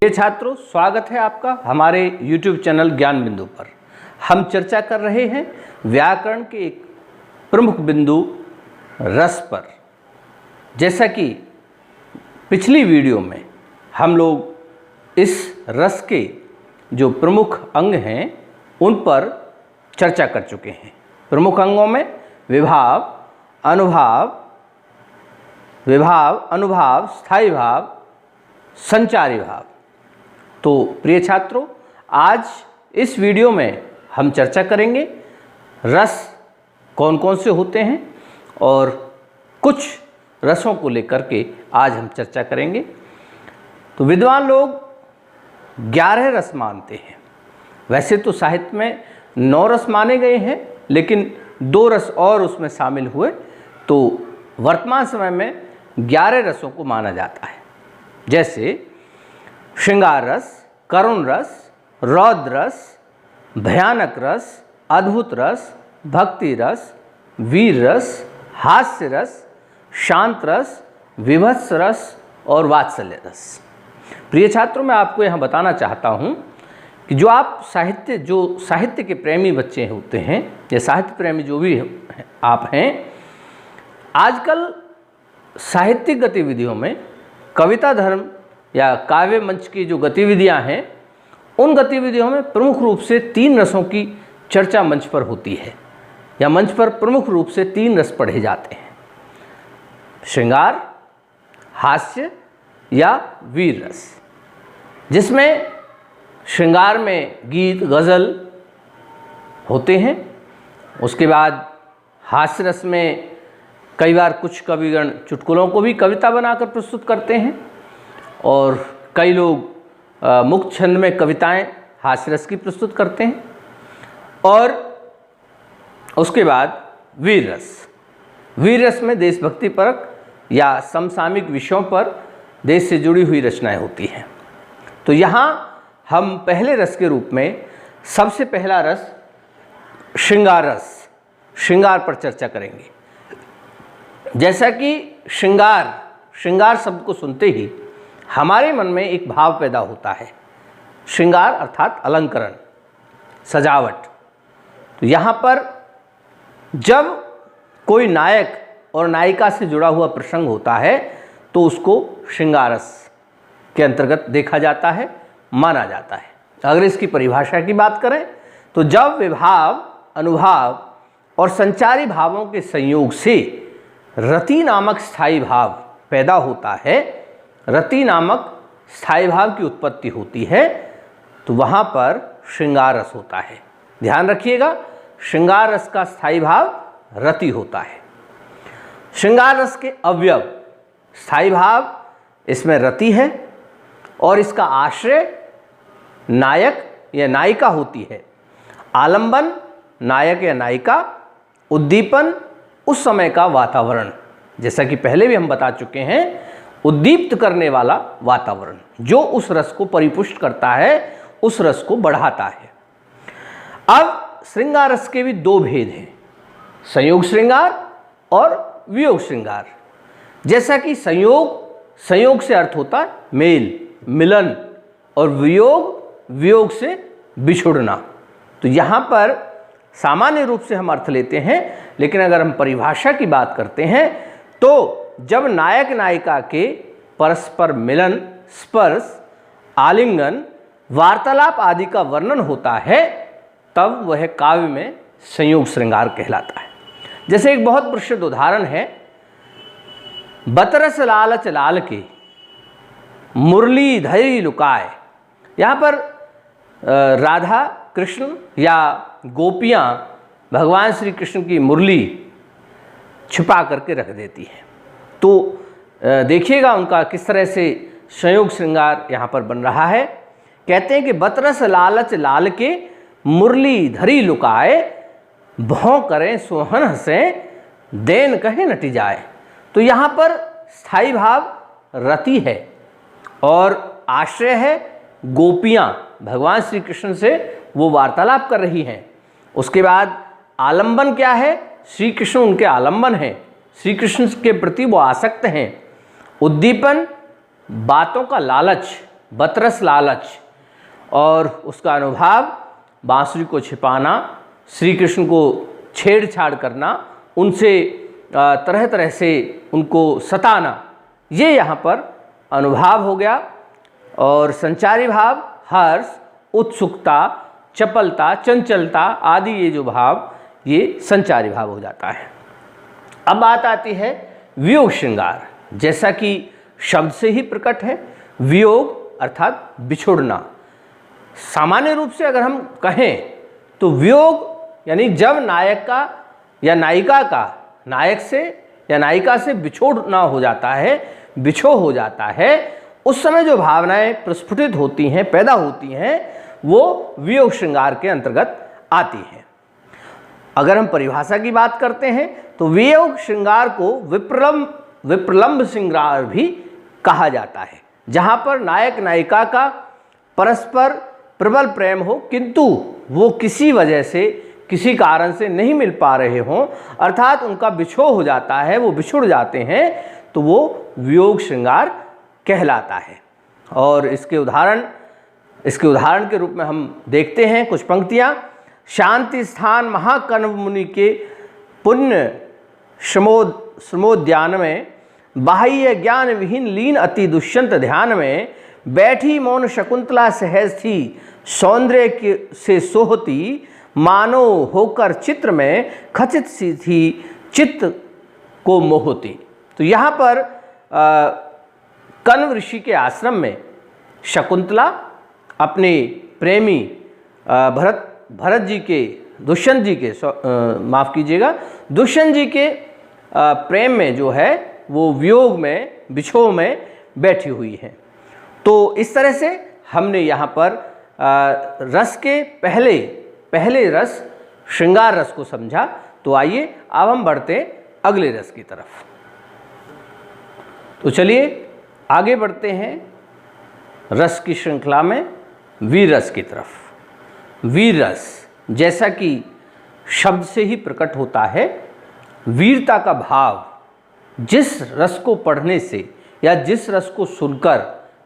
ये छात्रों, स्वागत है आपका हमारे YouTube चैनल ज्ञान बिंदु पर। हम चर्चा कर रहे हैं व्याकरण के एक प्रमुख बिंदु रस पर। जैसा कि पिछली वीडियो में हम लोग इस रस के जो प्रमुख अंग हैं उन पर चर्चा कर चुके हैं। प्रमुख अंगों में विभाव, अनुभाव, स्थायी भाव, संचारी भाव। तो प्रिय छात्रों, आज इस वीडियो में हम चर्चा करेंगे रस कौन कौन से होते हैं और कुछ रसों को लेकर के आज हम चर्चा करेंगे। तो विद्वान लोग 11 रस मानते हैं। वैसे तो साहित्य में 9 रस माने गए हैं, लेकिन 2 रस और उसमें शामिल हुए, तो वर्तमान समय में 11 रसों को माना जाता है। जैसे श्रृंगार रस, करुण रस, रौद्र रस, भयानक रस, अद्भुत रस, भक्ति रस, वीर रस, हास्य रस, शांत रस, विभत्स रस और वात्सल्य रस। प्रिय छात्रों, मैं आपको यहाँ बताना चाहता हूँ कि जो साहित्य के प्रेमी बच्चे होते हैं या साहित्य प्रेमी जो भी आप हैं, आजकल साहित्यिक गतिविधियों में कविता धर्म या काव्य मंच की जो गतिविधियां हैं, उन गतिविधियों में प्रमुख रूप से 3 रसों की चर्चा मंच पर होती है या मंच पर प्रमुख रूप से 3 रस पढ़े जाते हैं: श्रृंगार, हास्य या वीर रस। जिसमें श्रृंगार में गीत गज़ल होते हैं। उसके बाद हास्य रस में कई बार कुछ कविगण चुटकुलों को भी कविता बनाकर प्रस्तुत करते हैं और कई लोग मुक्त छंद में कविताएं हास्य रस की प्रस्तुत करते हैं। और उसके बाद वीर रस में देशभक्तिपरक या समसामयिक विषयों पर देश से जुड़ी हुई रचनाएं होती हैं। तो यहाँ हम पहले रस के रूप में सबसे पहला रस श्रृंगार पर चर्चा करेंगे। जैसा कि श्रृंगार शब्द को सुनते ही हमारे मन में एक भाव पैदा होता है। श्रृंगार अर्थात अलंकरण, सजावट। तो यहाँ पर जब कोई नायक और नायिका से जुड़ा हुआ प्रसंग होता है तो उसको श्रृंगार रस के अंतर्गत देखा जाता है, माना जाता है। अगर इसकी परिभाषा की बात करें तो जब विभाव, अनुभाव और संचारी भावों के संयोग से रति नामक स्थायी भाव पैदा होता है, रति नामक स्थायी भाव की उत्पत्ति होती है, तो वहाँ पर श्रृंगार रस होता है। ध्यान रखिएगा, श्रृंगार रस का स्थायी भाव रति होता है। श्रृंगार रस के अवयव, स्थायी भाव इसमें रति है और इसका आश्रय नायक या नायिका होती है। आलंबन नायक या नायिका, उद्दीपन उस समय का वातावरण, जैसा कि पहले भी हम बता चुके हैं, उद्दीप्त करने वाला वातावरण जो उस रस को परिपुष्ट करता है, उस रस को बढ़ाता है। अब श्रृंगार रस के भी 2 भेद हैं, संयोग श्रृंगार और वियोग श्रृंगार। जैसा कि संयोग से अर्थ होता है मेल, मिलन, और वियोग से बिछुड़ना। तो यहाँ पर सामान्य रूप से हम अर्थ लेते हैं, लेकिन अगर हम परिभाषा की बात करते हैं तो जब नायक नायिका के परस्पर मिलन, स्पर्श, आलिंगन, वार्तालाप आदि का वर्णन होता है, तब वह काव्य में संयोग श्रृंगार कहलाता है। जैसे एक बहुत प्रसिद्ध उदाहरण है, बतरस लालच लाल के मुरली धरी लुकाए। यहाँ पर राधा कृष्ण या गोपियाँ भगवान श्री कृष्ण की मुरली छिपा करके रख देती हैं। तो देखिएगा उनका किस तरह से संयोग श्रृंगार यहाँ पर बन रहा है। कहते हैं कि बतरस लालच लाल के मुरली धरी लुकाए, भौं करें सोहन हंसें, देन कहे नटी जाए। तो यहाँ पर स्थायी भाव रति है और आश्रय है गोपियाँ, भगवान श्री कृष्ण से वो वार्तालाप कर रही हैं। उसके बाद आलंबन क्या है? श्री कृष्ण उनके आलंबन हैं, श्री कृष्ण के प्रति वो आसक्त हैं। उद्दीपन बातों का लालच बतरस लालच और उसका अनुभाव बांसुरी को छिपाना, श्री कृष्ण को छेड़छाड़ करना, उनसे तरह तरह से उनको सताना, ये यहाँ पर अनुभाव हो गया। और संचारी भाव हर्ष, उत्सुकता, चपलता, चंचलता आदि ये जो भाव, ये संचारी भाव हो जाता है। अब बात आती है वियोग श्रृंगार। जैसा कि शब्द से ही प्रकट है, वियोग अर्थात बिछुड़ना। सामान्य रूप से अगर हम कहें तो वियोग यानी जब नायक का या नायिका का नायक से या नायिका से बिछोड़ना हो जाता है, बिछो हो जाता है, उस समय जो भावनाएं प्रस्फुटित होती हैं, पैदा होती हैं, वो वियोग श्रृंगार के अंतर्गत आती हैं। अगर हम परिभाषा की बात करते हैं तो वियोग श्रृंगार को विप्रलंब श्रृंगार भी कहा जाता है, जहाँ पर नायक नायिका का परस्पर प्रबल प्रेम हो, किंतु वो किसी वजह से, किसी कारण से नहीं मिल पा रहे हों, अर्थात उनका बिछो हो जाता है, वो बिछुड़ जाते हैं, तो वो वियोग श्रृंगार कहलाता है। और इसके उदाहरण के रूप में हम देखते हैं कुछ पंक्तियाँ। शांति स्थान महाकण्व मुनि के पुण्य श्रमोद्यान में, बाह्य ज्ञान विहीन लीन अति दुष्यंत ध्यान में, बैठी मौन शकुंतला सहज थी, सौंदर्य से सोहती, मानो होकर चित्र में खचित सी थी, चित्त को मोहती। तो यहाँ पर कण्व ऋषि के आश्रम में शकुंतला अपने प्रेमी भरत जी के, दुष्यंत जी के, माफ़ कीजिएगा, दुष्यंत जी के प्रेम में जो है वो वियोग में, बिछोह में बैठी हुई हैं। तो इस तरह से हमने यहाँ पर रस के पहले रस श्रृंगार रस को समझा। तो आइए अब हम बढ़ते अगले रस की तरफ। तो चलिए आगे बढ़ते हैं रस की श्रृंखला में वीर रस की तरफ। वीर रस जैसा कि शब्द से ही प्रकट होता है, वीरता का भाव जिस रस को पढ़ने से या जिस रस को सुनकर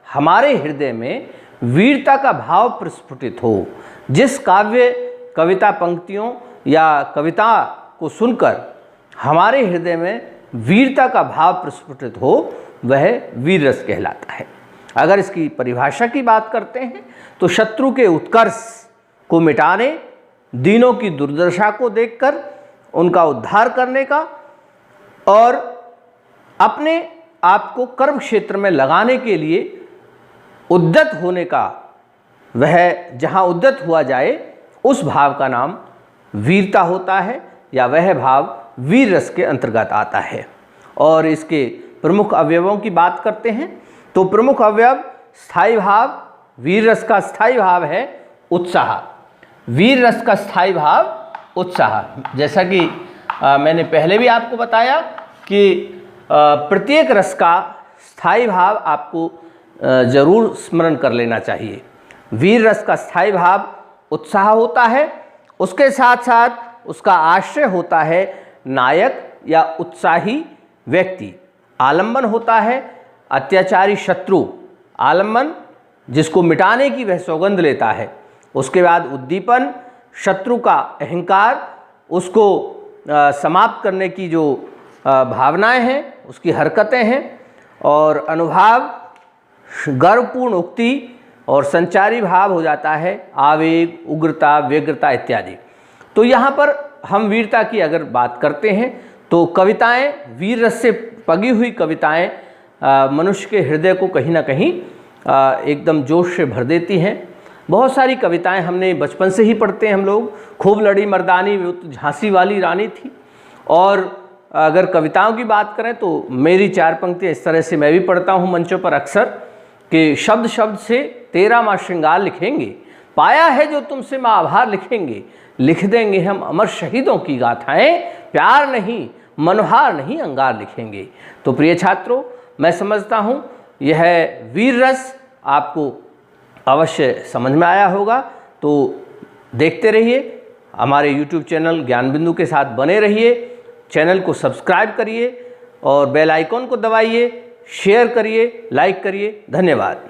हमारे हृदय में वीरता का भाव प्रस्फुटित हो, जिस काव्य कविता पंक्तियों या कविता को सुनकर हमारे हृदय में वीरता का भाव प्रस्फुटित हो, वह वीर रस कहलाता है। अगर इसकी परिभाषा की बात करते हैं तो शत्रु के उत्कर्ष को मिटाने, दीनों की दुर्दशा को देखकर उनका उद्धार करने का और अपने आप को कर्म क्षेत्र में लगाने के लिए उद्यत होने का, वह जहाँ उद्यत हुआ जाए उस भाव का नाम वीरता होता है, या वह भाव वीर रस के अंतर्गत आता है। और इसके प्रमुख अवयवों की बात करते हैं तो प्रमुख अवयव स्थायी भाव, वीर रस का स्थायी भाव है उत्साह। वीर रस का स्थायी भाव उत्साह। जैसा कि मैंने पहले भी आपको बताया कि प्रत्येक रस का स्थायी भाव आपको जरूर स्मरण कर लेना चाहिए। वीर रस का स्थायी भाव उत्साह होता है, उसके साथ साथ उसका आश्रय होता है नायक या उत्साही व्यक्ति। आलंबन होता है अत्याचारी शत्रु, आलंबन जिसको मिटाने की वह सौगंध लेता है। उसके बाद उद्दीपन, शत्रु का अहंकार, उसको समाप्त करने की जो भावनाएं हैं, उसकी हरकतें हैं। और अनुभाव गर्वपूर्ण उक्ति और संचारी भाव हो जाता है आवेग, उग्रता, व्यग्रता इत्यादि। तो यहाँ पर हम वीरता की अगर बात करते हैं तो कविताएं, वीर रस से पगी हुई कविताएं मनुष्य के हृदय को कहीं ना कहीं एकदम जोश से भर देती हैं। बहुत सारी कविताएं हमने बचपन से ही पढ़ते हैं हम लोग। खूब लड़ी मर्दानी वो तो झांसी वाली रानी थी। और अगर कविताओं की बात करें तो मेरी 4 पंक्तियाँ इस तरह से मैं भी पढ़ता हूँ मंचों पर अक्सर कि शब्द शब्द से तेरा माँ श्रृंगार लिखेंगे, पाया है जो तुमसे माँ आभार लिखेंगे, लिख देंगे हम अमर शहीदों की गाथाएं, प्यार नहीं मनोहार नहीं अंगार लिखेंगे। तो प्रिय छात्रों, मैं समझता हूँ यह वीर रस आपको अवश्य समझ में आया होगा। तो देखते रहिए हमारे YouTube चैनल ज्ञान बिंदु के साथ बने रहिए। चैनल को सब्सक्राइब करिए और बेल आइकॉन को दबाइए, शेयर करिए, लाइक करिए। धन्यवाद।